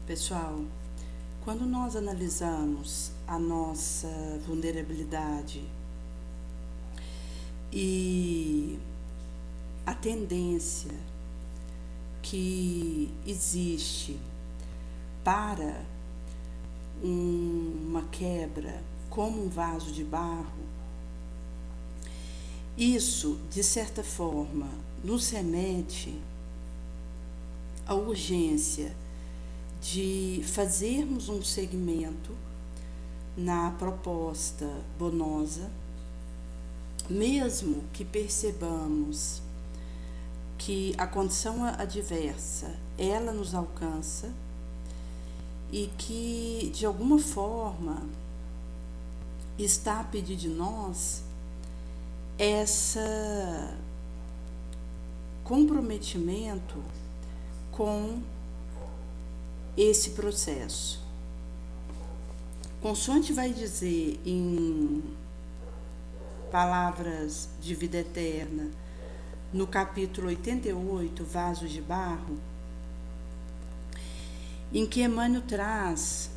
Pessoal, quando nós analisamos a nossa vulnerabilidade e a tendência que existe para uma quebra como um vaso de barro, isso, de certa forma, nos remete à urgência de fazermos um segmento na proposta Bonosa, mesmo que percebamos que a condição adversa, ela nos alcança e que, de alguma forma, está a pedir de nós esse comprometimento com esse processo. Consoante vai dizer em Palavras de Vida Eterna, no capítulo 88, Vasos de Barro, em que Emmanuel traz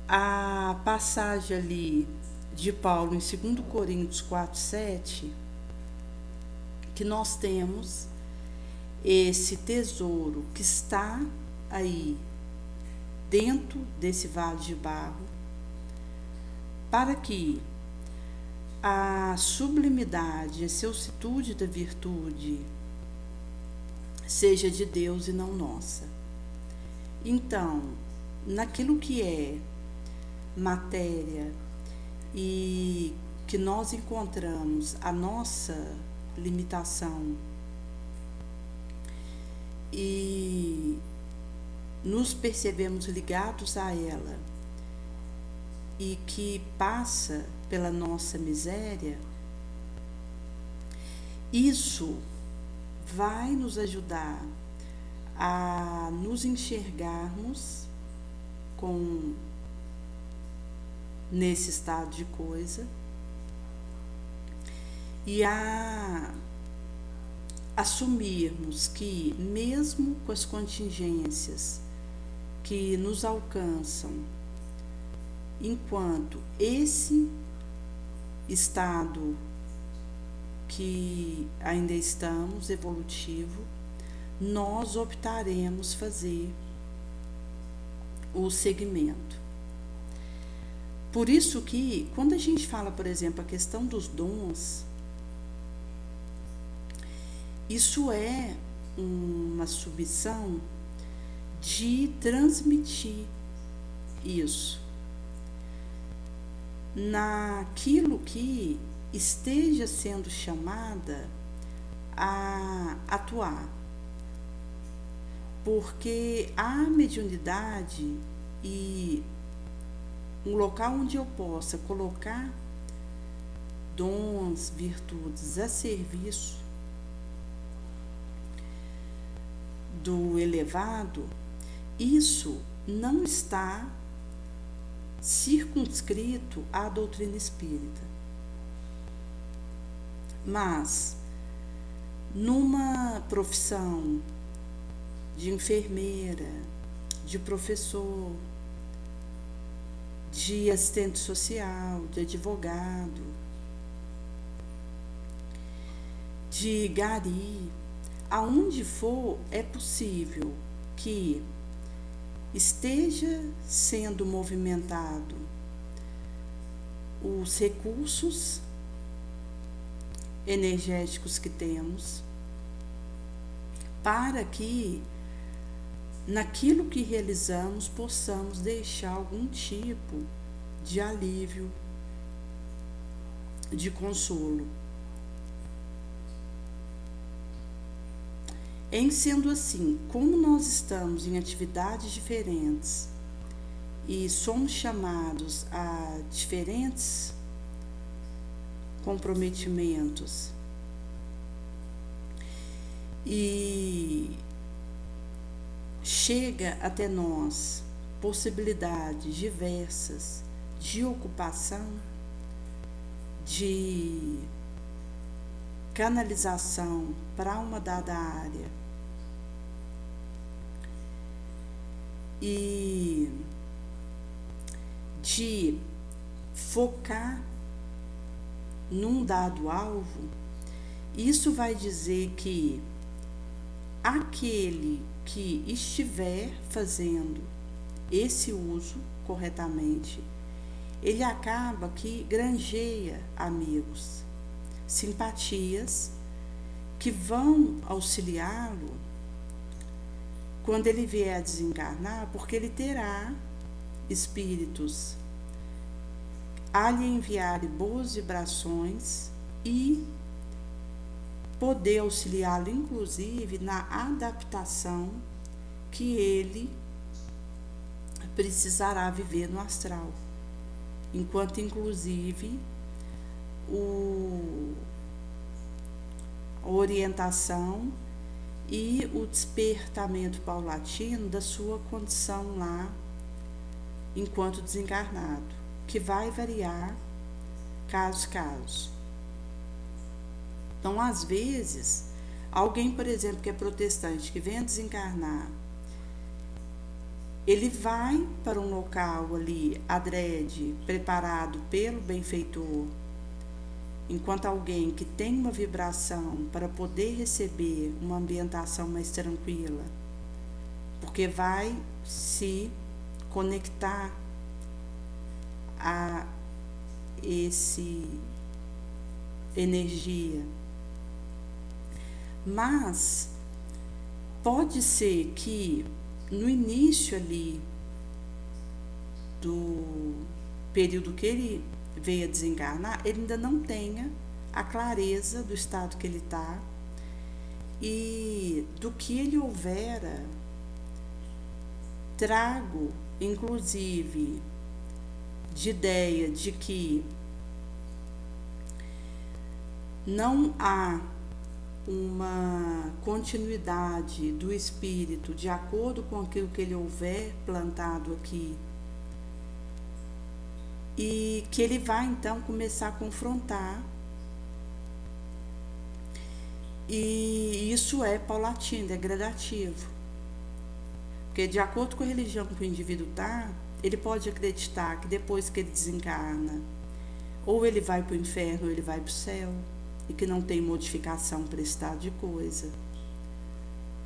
a passagem ali de Paulo em 2 Coríntios 4:7, que nós temos esse tesouro que está aí dentro desse vaso de barro, para que a sublimidade, a excelsitude da virtude seja de Deus e não nossa. Então, naquilo que é matéria e que nós encontramos a nossa limitação e nos percebemos ligados a ela e que passa pela nossa miséria, isso vai nos ajudar a nos enxergarmos nesse estado de coisa e a assumirmos que, mesmo com as contingências que nos alcançam, enquanto esse estado que ainda estamos, evolutivo, nós optaremos fazer o segmento. Por isso que, quando a gente fala, por exemplo, a questão dos dons, isso é uma submissão de transmitir isso naquilo que esteja sendo chamada a atuar. Porque a mediunidade e um local onde eu possa colocar dons, virtudes a serviço do elevado, isso não está circunscrito à doutrina espírita. Mas, numa profissão de enfermeira, de professor, de assistente social, de advogado, de gari, aonde for, é possível que esteja sendo movimentado os recursos energéticos que temos, para que naquilo que realizamos possamos deixar algum tipo de alívio, de consolo. Em sendo assim, como nós estamos em atividades diferentes e somos chamados a diferentes comprometimentos e chega até nós possibilidades diversas de ocupação, de canalização para uma dada área, e de focar num dado alvo, isso vai dizer que aquele que estiver fazendo esse uso corretamente, ele acaba que granjeia amigos, simpatias que vão auxiliá-lo quando ele vier a desencarnar, porque ele terá espíritos a lhe enviarem boas vibrações e poder auxiliá-lo, inclusive, na adaptação que ele precisará viver no astral. Enquanto, inclusive, a orientação e o despertamento paulatino da sua condição lá, enquanto desencarnado, que vai variar caso a caso. Então, às vezes, alguém, por exemplo, que é protestante, que vem a desencarnar, ele vai para um local ali, adrede, preparado pelo benfeitor, enquanto alguém que tem uma vibração para poder receber uma ambientação mais tranquila, porque vai se conectar a esse energia. Mas pode ser que no início ali do período que ele veio a desencarnar, ele ainda não tenha a clareza do estado que ele está e do que ele houvera trago, inclusive, de ideia de que não há uma continuidade do espírito de acordo com aquilo que ele houver plantado aqui, e que ele vai então começar a confrontar, e isso é paulatino, é gradativo, porque de acordo com a religião que o indivíduo está, ele pode acreditar que depois que ele desencarna, ou ele vai para o inferno ou ele vai para o céu, e que não tem modificação para esse estado de coisa,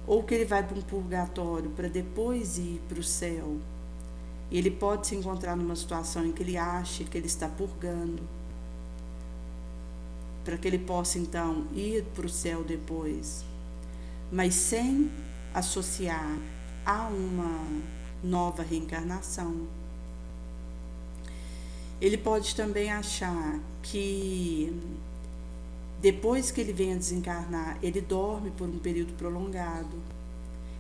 ou que ele vai para um purgatório para depois ir para o céu, e ele pode se encontrar numa situação em que ele acha que ele está purgando, para que ele possa então ir para o céu depois, mas sem associar a uma nova reencarnação. Ele pode também achar que depois que ele vem a desencarnar, ele dorme por um período prolongado.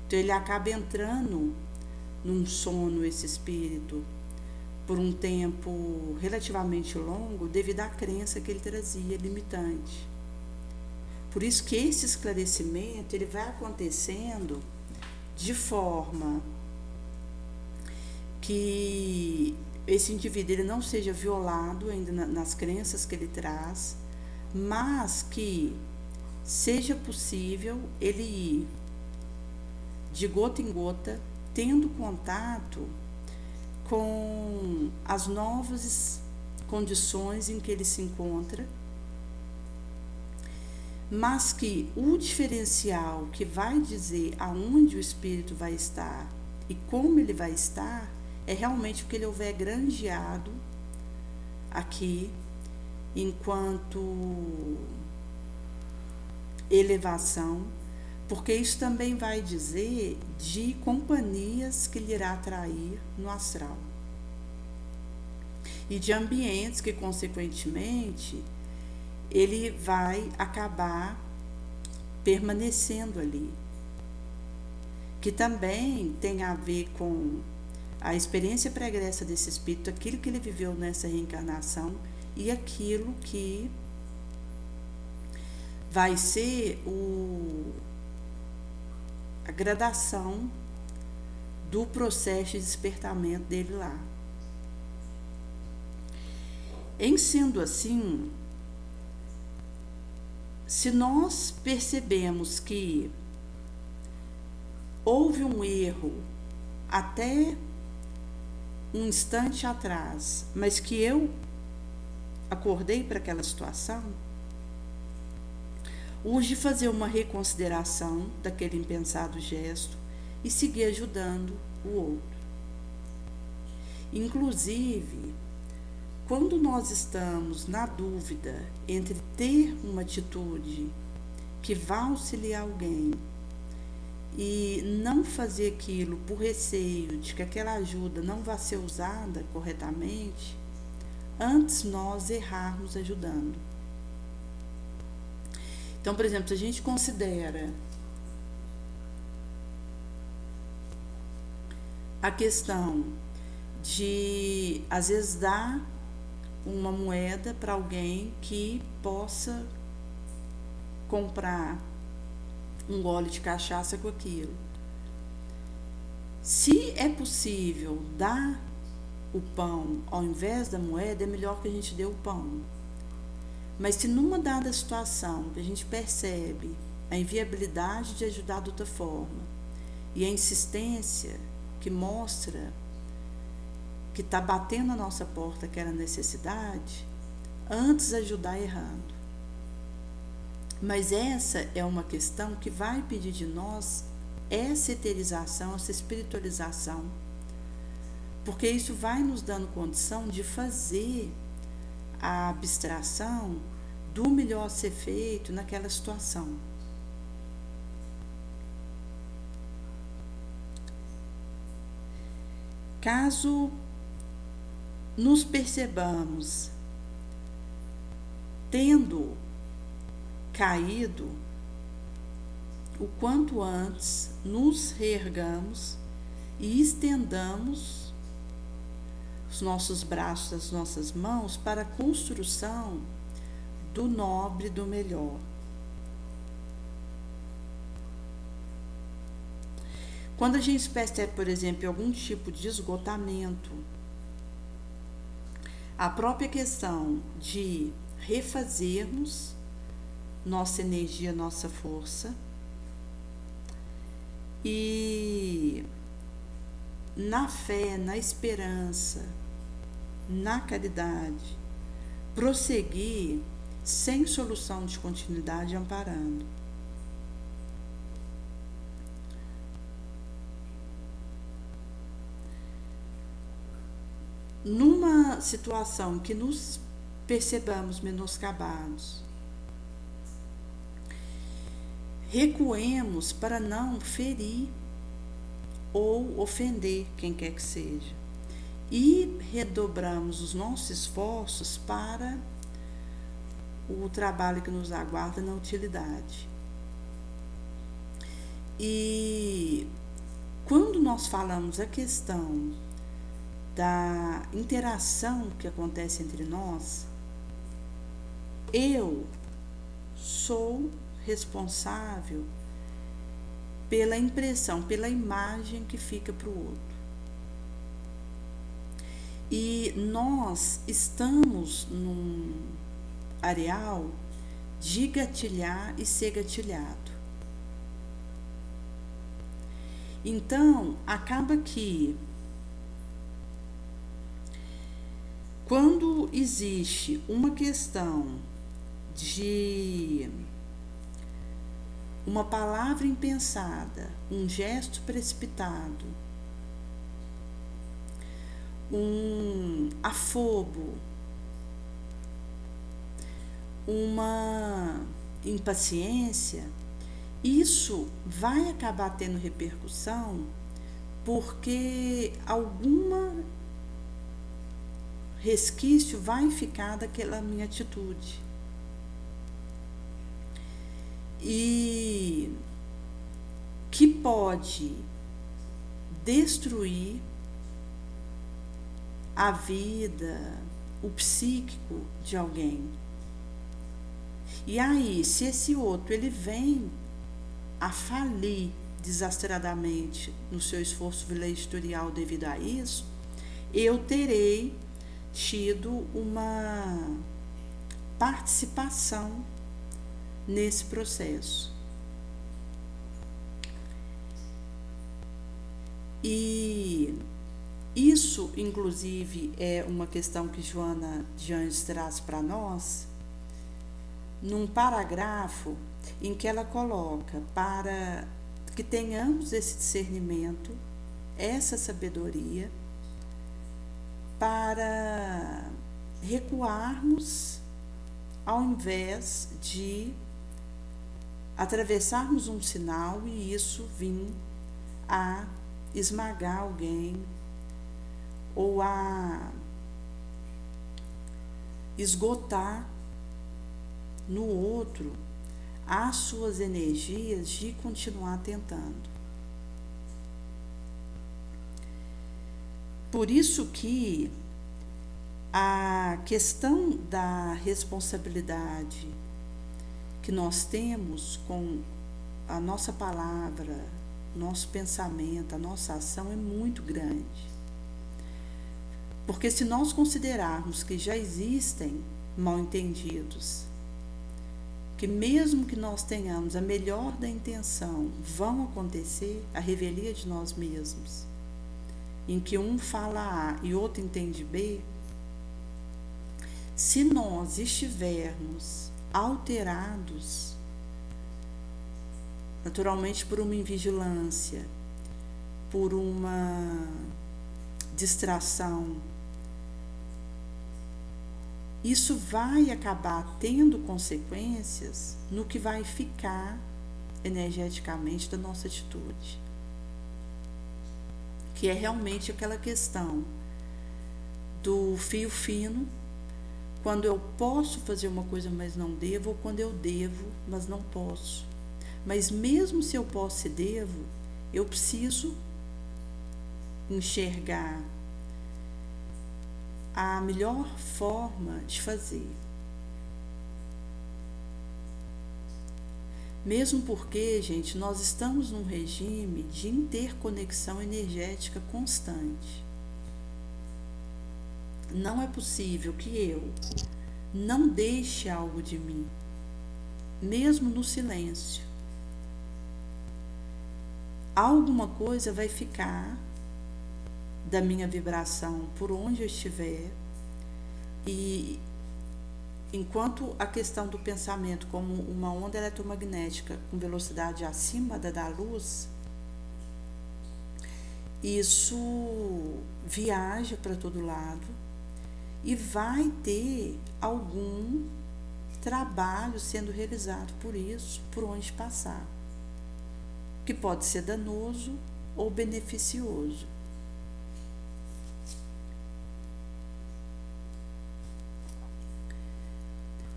Então ele acaba entrando num sono, esse espírito, por um tempo relativamente longo, devido à crença que ele trazia limitante. Por isso que esse esclarecimento ele vai acontecendo de forma que esse indivíduo ele não seja violado ainda nas crenças que ele traz, mas que seja possível ele ir de gota em gota, tendo contato com as novas condições em que ele se encontra, mas que o diferencial que vai dizer aonde o espírito vai estar e como ele vai estar é realmente o que ele houver granjeado aqui enquanto elevação, porque isso também vai dizer de companhias que lhe irá atrair no astral e de ambientes que, consequentemente, ele vai acabar permanecendo ali, que também tem a ver com a experiência pregressa desse espírito, aquilo que ele viveu nessa reencarnação e aquilo que vai ser a gradação do processo de despertamento dele lá. Em sendo assim, se nós percebemos que houve um erro até um instante atrás, mas que eu acordei para aquela situação, urge fazer uma reconsideração daquele impensado gesto e seguir ajudando o outro. Inclusive, quando nós estamos na dúvida entre ter uma atitude que vá auxiliar alguém e não fazer aquilo por receio de que aquela ajuda não vá ser usada corretamente, antes nós errarmos ajudando. Então, por exemplo, se a gente considera a questão de, às vezes, dar uma moeda para alguém que possa comprar um gole de cachaça com aquilo. Se é possível dar o pão ao invés da moeda, é melhor que a gente dê o pão. Mas se numa dada situação a gente percebe a inviabilidade de ajudar de outra forma e a insistência que mostra que está batendo na nossa porta aquela necessidade, antes ajudar errando. Mas essa é uma questão que vai pedir de nós essa eterização, essa espiritualização, porque isso vai nos dando condição de fazer a abstração do melhor a ser feito naquela situação. Caso nos percebamos tendo caído, o quanto antes nos reergamos e estendamos os nossos braços, as nossas mãos para a construção do nobre, do melhor. Quando a gente percebe, por exemplo, algum tipo de esgotamento, a própria questão de refazermos nossa energia, nossa força, e na fé, na esperança, na caridade, prosseguir sem solução de continuidade, amparando. Numa situação que nos percebamos menoscabados, recuemos para não ferir ou ofender quem quer que seja, e redobramos os nossos esforços para o trabalho que nos aguarda na utilidade. E quando nós falamos a questão da interação que acontece entre nós, eu sou responsável pela impressão, pela imagem que fica para o outro. E nós estamos num areal de gatilhar e ser gatilhado. Então, acaba que quando existe uma questão de uma palavra impensada, um gesto precipitado, um afogo, uma impaciência, isso vai acabar tendo repercussão porque alguma resquício vai ficar daquela minha atitude. E que pode destruir a vida, o psíquico de alguém. E aí, se esse outro ele vem a falir desastradamente no seu esforço vileitorial devido a isso, eu terei tido uma participação nesse processo. E isso, inclusive, é uma questão que Joana de Anjos traz para nós, num parágrafo em que ela coloca para que tenhamos esse discernimento, essa sabedoria, para recuarmos ao invés de atravessarmos um sinal e isso vir a esmagar alguém ou a esgotar no outro as suas energias de continuar tentando. Por isso que a questão da responsabilidade que nós temos com a nossa palavra, nosso pensamento, a nossa ação é muito grande. Porque se nós considerarmos que já existem mal-entendidos, que mesmo que nós tenhamos a melhor da intenção, vão acontecer a revelia de nós mesmos, em que um fala A e outro entende B, se nós estivermos alterados, naturalmente por uma invigilância, por uma distração, isso vai acabar tendo consequências no que vai ficar energeticamente da nossa atitude, que é realmente aquela questão do fio fino, quando eu posso fazer uma coisa, mas não devo, ou quando eu devo, mas não posso. Mas mesmo se eu posso e devo, eu preciso enxergar a melhor forma de fazer. Mesmo porque, gente, nós estamos num regime de interconexão energética constante. Não é possível que eu não deixe algo de mim, mesmo no silêncio. Alguma coisa vai ficar da minha vibração por onde eu estiver, e enquanto a questão do pensamento como uma onda eletromagnética com velocidade acima da luz, isso viaja para todo lado e vai ter algum trabalho sendo realizado por isso, por onde passar, que pode ser danoso ou beneficioso.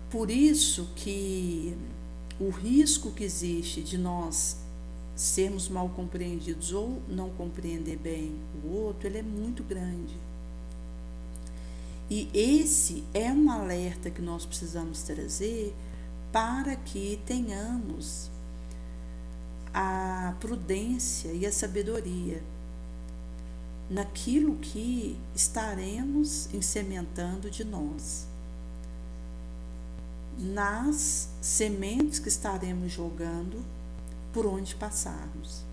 Por isso que o risco que existe de nós sermos mal compreendidos ou não compreender bem o outro, ele é muito grande. E esse é um alerta que nós precisamos trazer para que tenhamos a prudência e a sabedoria naquilo que estaremos insementando de nós, nas sementes que estaremos jogando por onde passarmos.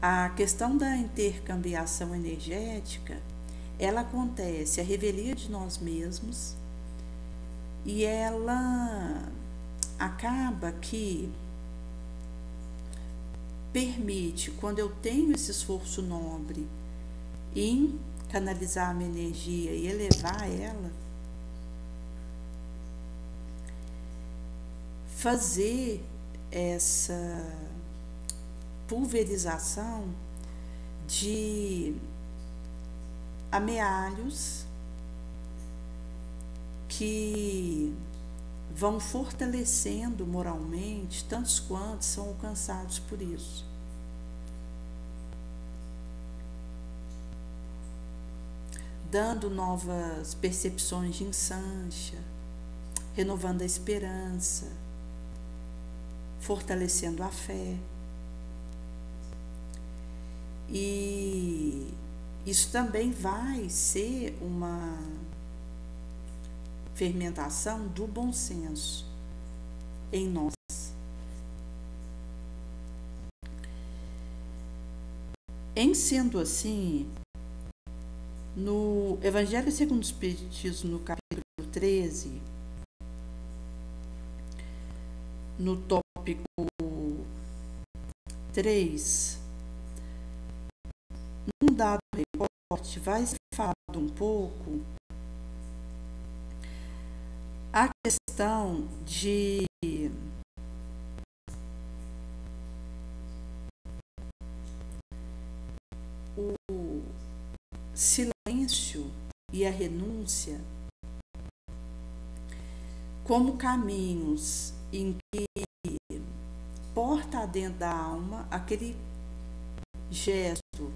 A questão da intercambiação energética, ela acontece a revelia de nós mesmos e ela acaba que permite, quando eu tenho esse esforço nobre em canalizar a minha energia e elevar ela, fazer essa pulverização de amealhos que vão fortalecendo moralmente tantos quantos são alcançados por isso. Dando novas percepções de ensancha, renovando a esperança, fortalecendo a fé. E isso também vai ser uma fermentação do bom senso em nós. Em sendo assim, no Evangelho segundo o Espiritismo, no capítulo 13, no tópico 3, num dado recorte, vai ser falado um pouco a questão de o silêncio e a renúncia como caminhos em que porta dentro da alma aquele gesto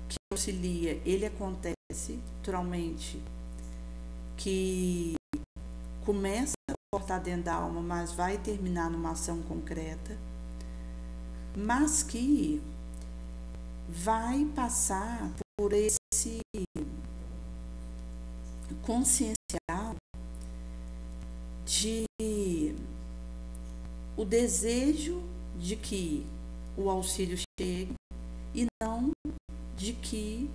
que auxilia, ele acontece naturalmente, que começa a portar dentro da alma, mas vai terminar numa ação concreta, mas que vai passar por esse consciencial de o desejo de que o auxílio chegue e não de que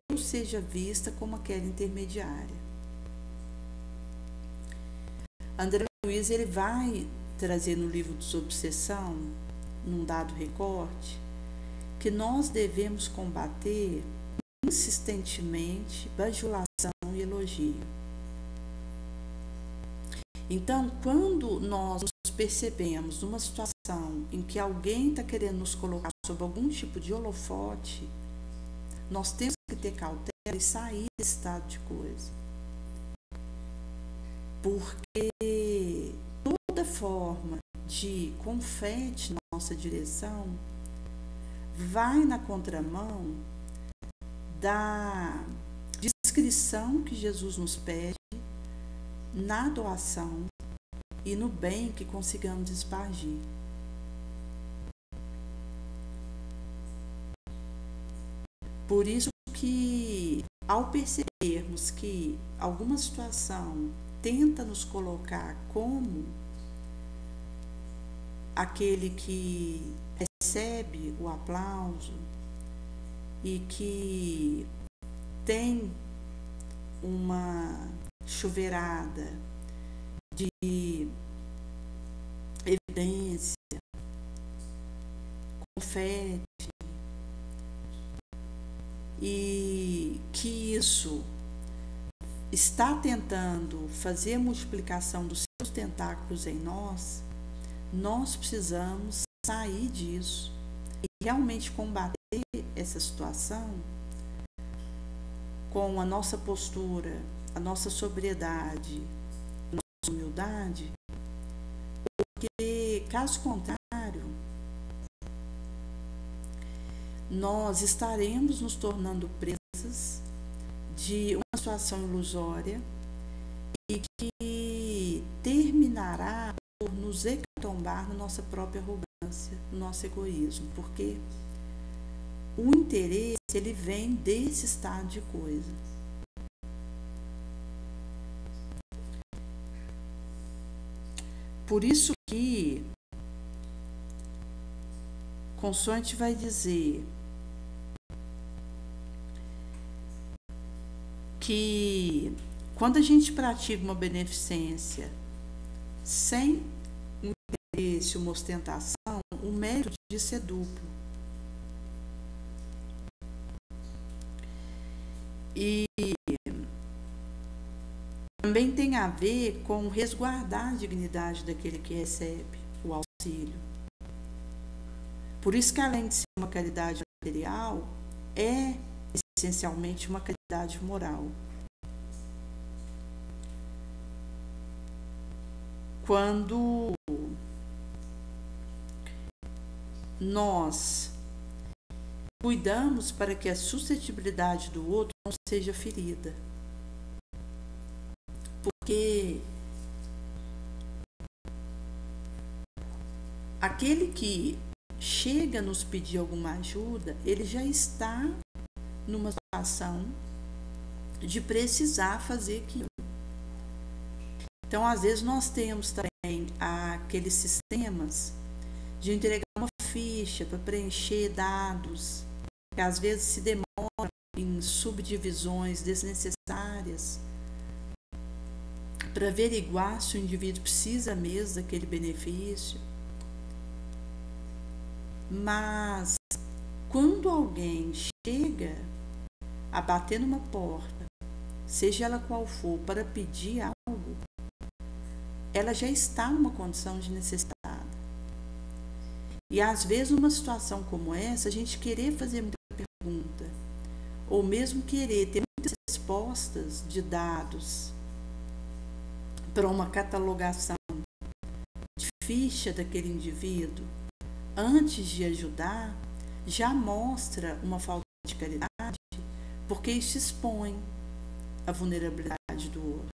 eu seja vista como aquela intermediária. André Luiz, ele vai trazer no livro Desobsessão, num dado recorte, que nós devemos combater insistentemente bajulação e elogio. Então, quando nós nos percebemos numa situação em que alguém está querendo nos colocar sob algum tipo de holofote, nós temos que ter cautela e sair desse estado de coisa. Porque toda forma de confete na nossa direção vai na contramão da discrição que Jesus nos pede na doação e no bem que consigamos espargir. Por isso que, ao percebermos que alguma situação tenta nos colocar como aquele que recebe o aplauso e que tem uma chuveirada de evidência, confete, e que isso está tentando fazer a multiplicação dos seus tentáculos em nós, nós precisamos sair disso e realmente combater essa situação com a nossa postura, a nossa sobriedade, a nossa humildade, porque, caso contrário, nós estaremos nos tornando presas de uma situação ilusória e que terminará por nos hecatombar na nossa própria arrogância, no nosso egoísmo, porque o interesse, ele vem desse estado de coisa. Por isso que Consoante vai dizer que quando a gente pratica uma beneficência sem um interesse, uma ostentação, o mérito disso é duplo. E também tem a ver com resguardar a dignidade daquele que recebe o auxílio. Por isso que, além de ser uma caridade material, é essencialmente uma caridade moral. Quando nós cuidamos para que a suscetibilidade do outro não seja ferida. Porque aquele que chega a nos pedir alguma ajuda, ele já está numa situação de precisar fazer aquilo. Então, às vezes, nós temos também aqueles sistemas de entregar uma ficha para preencher dados. que às vezes se demora em subdivisões desnecessárias para averiguar se o indivíduo precisa mesmo daquele benefício. Mas quando alguém chega a bater numa porta, seja ela qual for, para pedir algo, ela já está numa condição de necessitada. E às vezes, numa situação como essa, a gente querer fazer muita pergunta, ou mesmo querer ter muitas respostas de dados para uma catalogação de ficha daquele indivíduo, antes de ajudar, já mostra uma falta de caridade, porque isso expõe a vulnerabilidade do outro,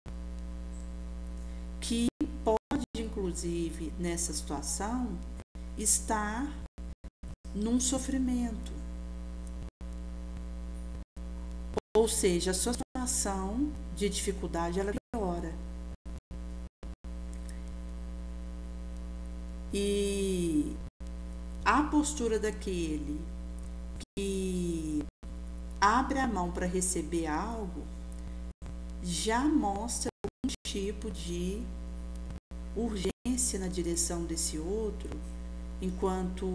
que pode, inclusive, nessa situação, estar num sofrimento. Ou seja, a sua situação de dificuldade, ela piora. E a postura daquele que abre a mão para receber algo já mostra um tipo de urgência na direção desse outro, enquanto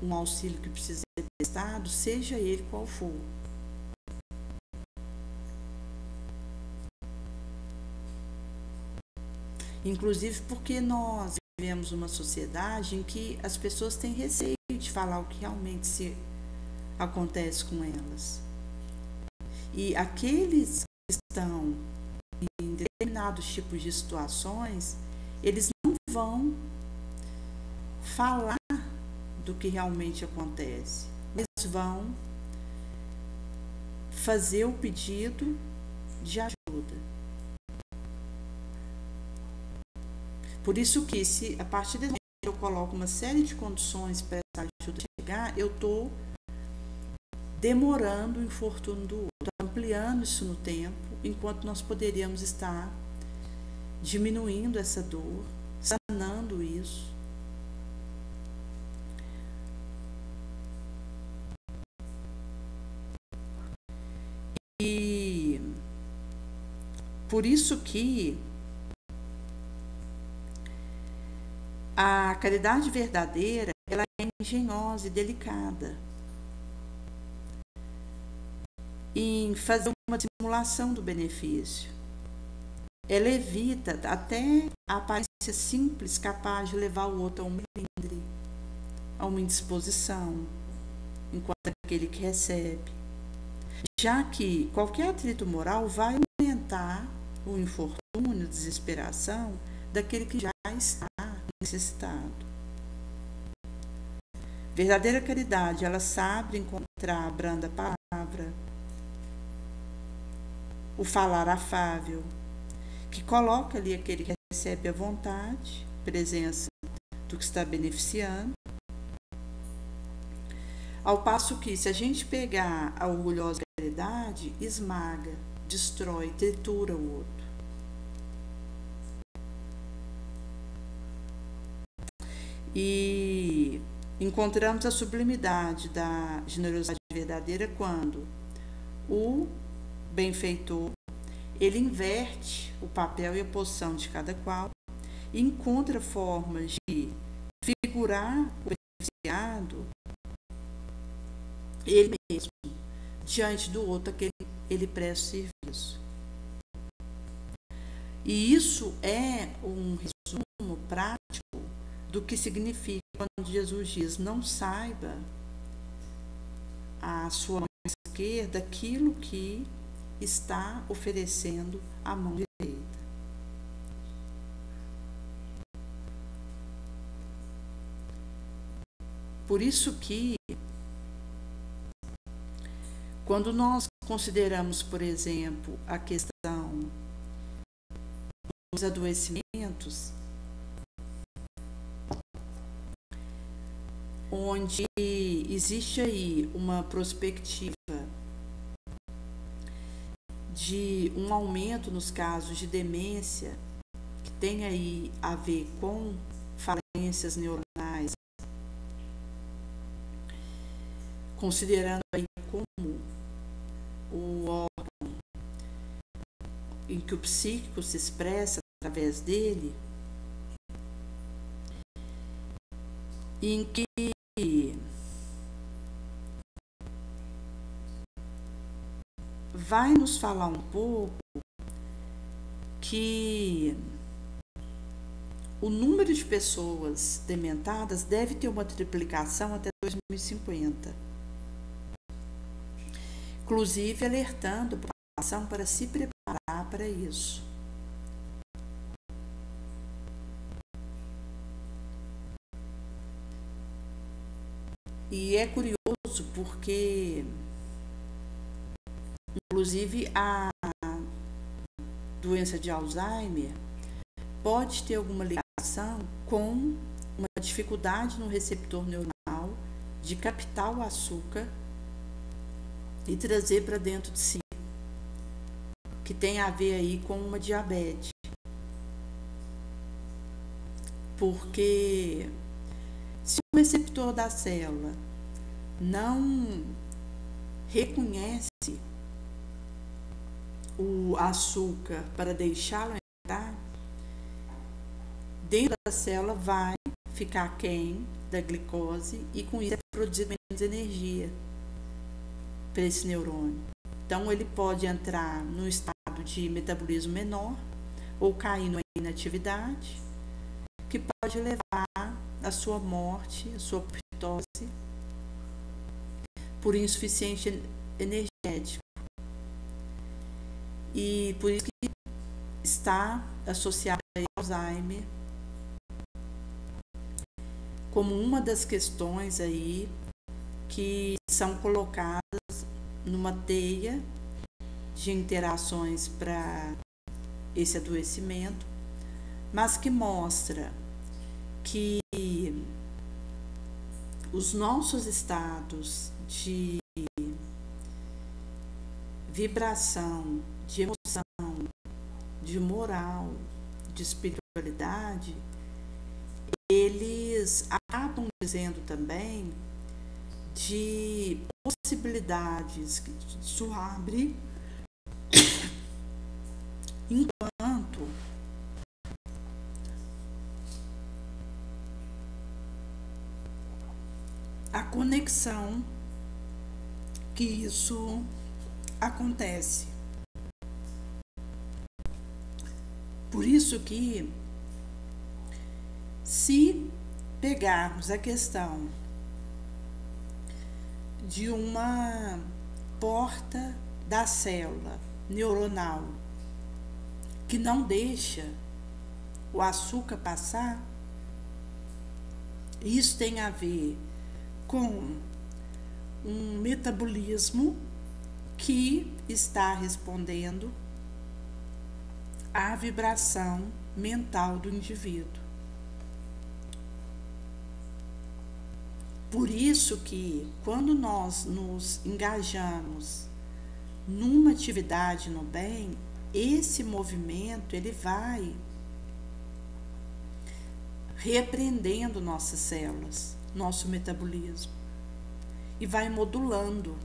um auxílio que precisa ser prestado, seja ele qual for. Inclusive porque nós vivemos uma sociedade em que as pessoas têm receio de falar o que realmente se acontece com elas. E aqueles que estão em determinados tipos de situações, eles não vão falar do que realmente acontece. Eles vão fazer o pedido de ajuda. Por isso que, se a partir desse momento eu coloco uma série de condições para essa ajuda chegar, eu estou demorando o infortúnio do outro, ampliando isso no tempo, enquanto nós poderíamos estar diminuindo essa dor, sanando isso. E por isso que a caridade verdadeira, ela é engenhosa e delicada em fazer uma simulação do benefício. Ela evita até a aparência simples capaz de levar o outro a um melindre, a uma indisposição, enquanto aquele que recebe. Já que qualquer atrito moral vai aumentar o infortúnio, a desesperação daquele que já está necessitado. Verdadeira caridade, ela sabe encontrar a branda palavra, o falar afável, que coloca ali aquele que recebe à vontade, presença do que está beneficiando. Ao passo que, se a gente pegar a orgulhosa caridade, esmaga, destrói, tritura o outro. E encontramos a sublimidade da generosidade verdadeira quando o benfeitor, ele inverte o papel e a posição de cada qual e encontra formas de figurar o beneficiado ele mesmo diante do outro a quem ele presta serviço. E isso é um resumo prático do que significa quando Jesus diz: não saiba a sua mão esquerda aquilo que está oferecendo a mão direita. Por isso que, quando nós consideramos, por exemplo, a questão dos adoecimentos, onde existe aí uma perspectiva de um aumento nos casos de demência, que tem aí a ver com falências neuronais, considerando aí como o órgão em que o psíquico se expressa através dele, em que vai nos falar um pouco que o número de pessoas dementadas deve ter uma triplicação até 2050. Inclusive alertando a população para se preparar para isso. E é curioso porque, inclusive, a doença de Alzheimer pode ter alguma ligação com uma dificuldade no receptor neuronal de captar o açúcar e trazer para dentro de si, que tem a ver aí com uma diabetes. Porque se o receptor da célula não reconhece o açúcar para deixá-lo entrar, dentro da célula vai ficar aquém da glicose e com isso é produzido menos energia para esse neurônio. Então ele pode entrar no estado de metabolismo menor ou cair numa inatividade, que pode levar à sua morte, à sua apoptose por insuficiência energética. E por isso que está associado ao Alzheimer como uma das questões aí que são colocadas numa teia de interações para esse adoecimento, mas que mostra que os nossos estados de vibração, de emoção, de moral, de espiritualidade, eles acabam dizendo também de possibilidades que isso abre enquanto a conexão que isso acontece. Por isso que, se pegarmos a questão de uma porta da célula neuronal que não deixa o açúcar passar, isso tem a ver com um metabolismo que está respondendo à vibração mental do indivíduo. Por isso que, quando nós nos engajamos numa atividade no bem, esse movimento ele vai repreendendo nossas células, nosso metabolismo, e vai modulando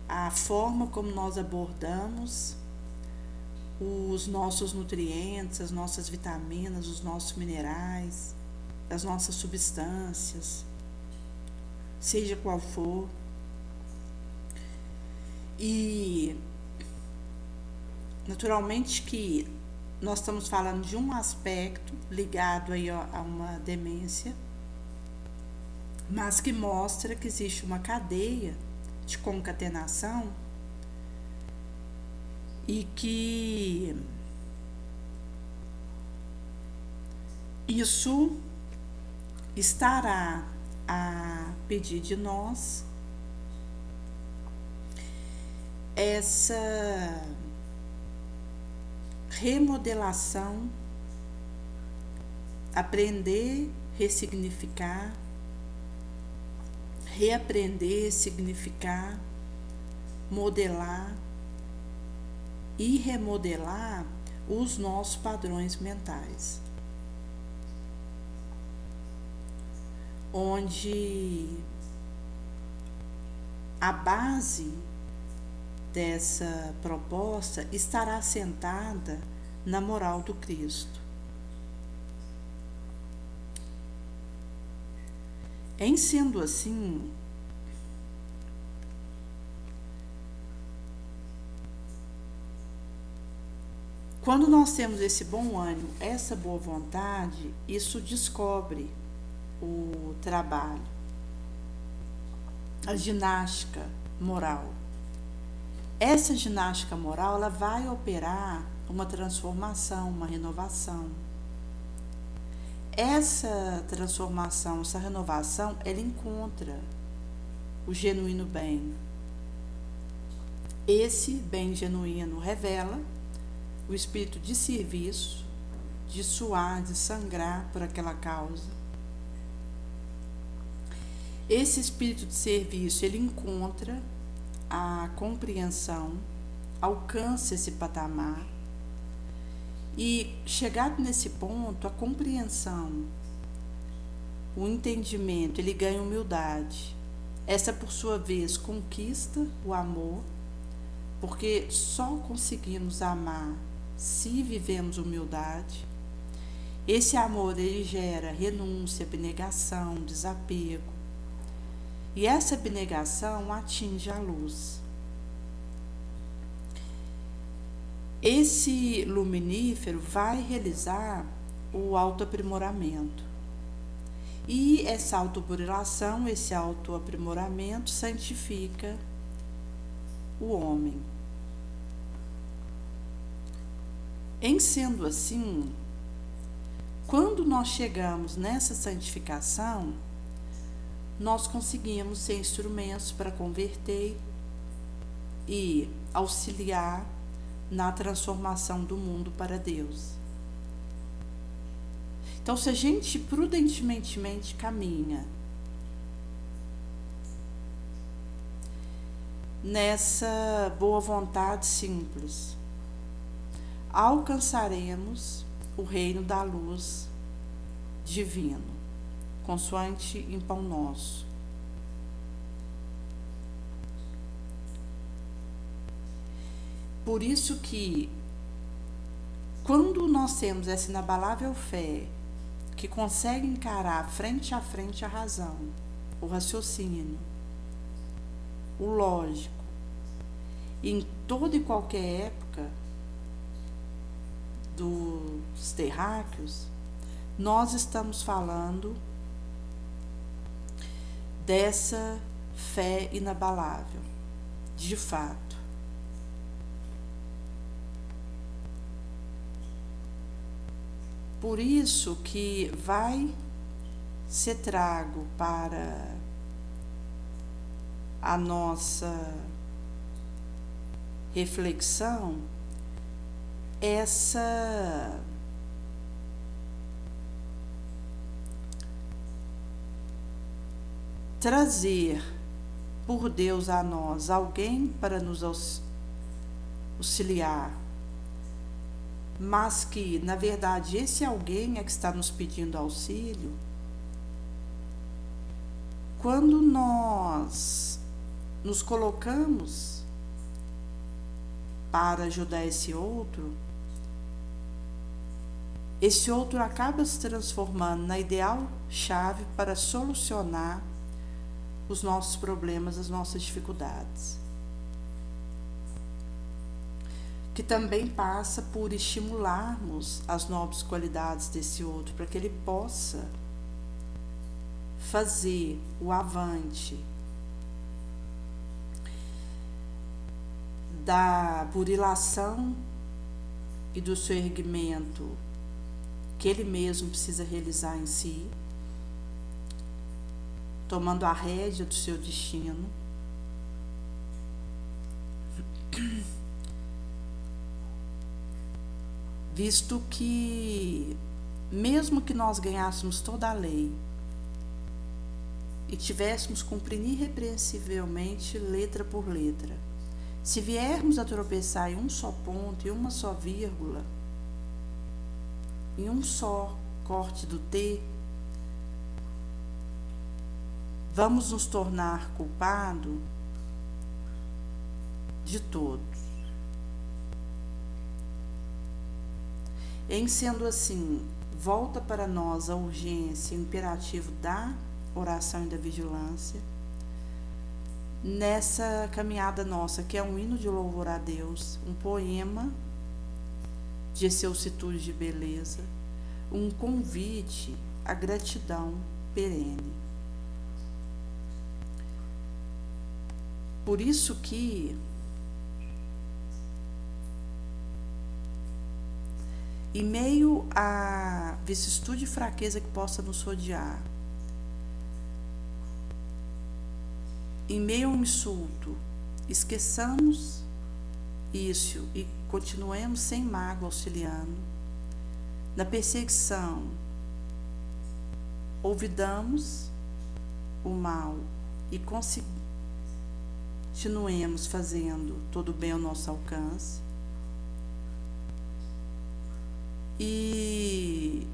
a forma como nós abordamos os nossos nutrientes, as nossas vitaminas, os nossos minerais, as nossas substâncias, seja qual for. E naturalmente que nós estamos falando de um aspecto ligado aí a uma demência, mas que mostra que existe uma cadeia de concatenação e que isso estará a pedir de nós essa remodelação, aprender, ressignificar, reaprender, significar, modelar e remodelar os nossos padrões mentais, onde a base dessa proposta estará assentada na moral do Cristo. Em sendo assim, quando nós temos esse bom ânimo, essa boa vontade, isso descobre o trabalho, a ginástica moral. Essa ginástica moral, ela vai operar uma transformação, uma renovação. Essa transformação, essa renovação, ela encontra o genuíno bem. Esse bem genuíno revela o espírito de serviço, de suar, de sangrar por aquela causa. Esse espírito de serviço, ele encontra a compreensão, alcança esse patamar e, chegado nesse ponto, a compreensão, o entendimento, ele ganha humildade. Essa, por sua vez, conquista o amor, porque só conseguimos amar se vivemos humildade. Esse amor, ele gera renúncia, abnegação, desapego. E essa abnegação atinge a luz. Esse luminífero vai realizar o autoaprimoramento. E essa autoburilação, esse autoaprimoramento santifica o homem. Em sendo assim, quando nós chegamos nessa santificação, nós conseguimos ser instrumentos para converter e auxiliar na transformação do mundo para Deus. Então, se a gente prudentemente caminha nessa boa vontade simples, alcançaremos o reino da luz divino, consoante em pão nosso. Por isso que, quando nós temos essa inabalável fé, que consegue encarar frente a frente a razão, o raciocínio, o lógico, em toda e qualquer época dos terráqueos, nós estamos falando dessa fé inabalável, de fato. Por isso que vai ser trago para a nossa reflexão essa trazer por Deus a nós alguém para nos auxiliar, mas que, na verdade, esse alguém é que está nos pedindo auxílio. Quando nós nos colocamos para ajudar esse outro acaba se transformando na ideal chave para solucionar os nossos problemas, as nossas dificuldades. Que também passa por estimularmos as nobres qualidades desse outro, para que ele possa fazer o avante da burilação e do seu erguimento que ele mesmo precisa realizar em si, tomando a rédea do seu destino. Visto que, mesmo que nós ganhássemos toda a lei e tivéssemos cumprindo irrepreensivelmente letra por letra, se viermos a tropeçar em um só ponto, em uma só vírgula, em um só corte do T, vamos nos tornar culpados de todos. Em sendo assim, volta para nós a urgência e o imperativo da oração e da vigilância, nessa caminhada nossa, que é um hino de louvor a Deus, um poema de excelsitude de beleza, um convite à gratidão perene. Por isso que em meio à vicissitude e fraqueza que possa nos rodear, em meio a um insulto, esqueçamos isso e continuemos sem mágoa auxiliando. Na perseguição, olvidamos o mal e continuemos fazendo todo o bem ao nosso alcance. E,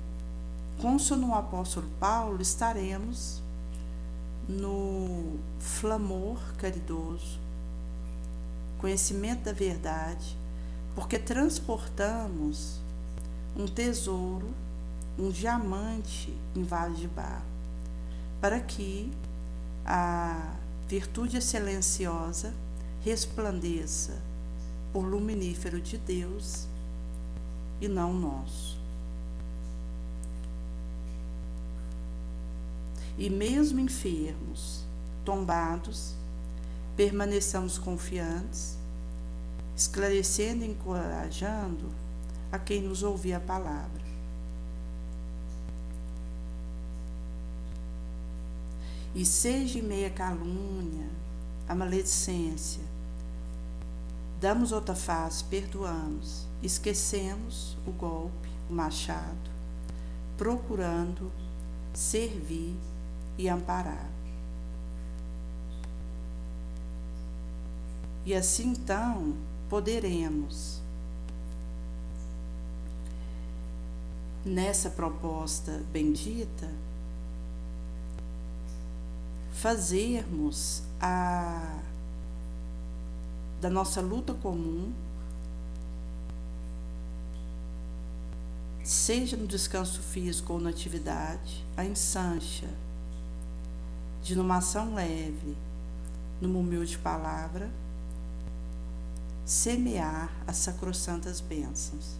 consono o apóstolo Paulo, estaremos no flamor caridoso, conhecimento da verdade, porque transportamos um tesouro, um diamante em vale de barro, para que a virtude silenciosa resplandeça por luminífero de Deus e não nosso. E mesmo enfermos, tombados, permaneçamos confiantes, esclarecendo e encorajando a quem nos ouvir a palavra. E seja em meia calúnia, a maledicência, damos outra face, perdoamos, esquecemos o golpe, o machado, procurando servir e amparar. E assim então poderemos, nessa proposta bendita, fazermos da nossa luta comum, seja no descanso físico ou na atividade, a ensancha de numa ação leve, numa humilde palavra, semear as sacrossantas bênçãos.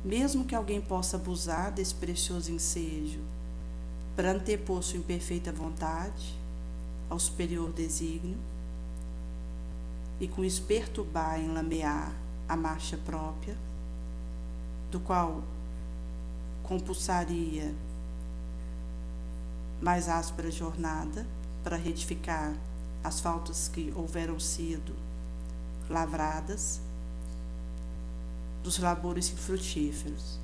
Mesmo que alguém possa abusar desse precioso ensejo para antepor sua imperfeita vontade ao superior desígnio e com isso perturbar e enlamear a marcha própria, do qual compulsaria mais áspera jornada para retificar as faltas que houveram sido lavradas dos labores infrutíferos,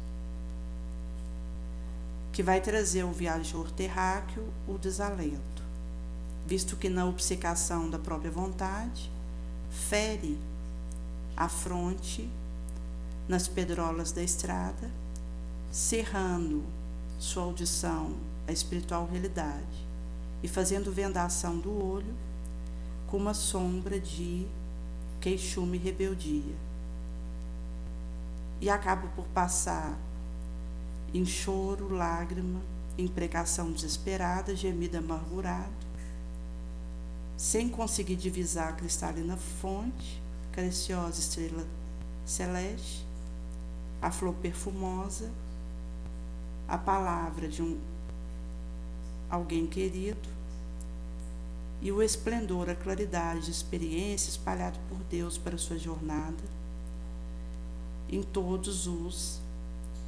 que vai trazer ao viajor terráqueo o desalento, visto que na obcecação da própria vontade fere a fronte nas pedrolas da estrada, cerrando sua audição à espiritual realidade e fazendo vendação do olho com uma sombra de queixume e rebeldia. E acaba por passar em choro, lágrima, imprecação desesperada, gemido amargurado, sem conseguir divisar a cristalina fonte, preciosa estrela celeste, a flor perfumosa, a palavra de alguém querido e o esplendor, a claridade de experiência espalhado por Deus para sua jornada em todos os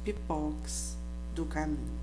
pipoques do caminho.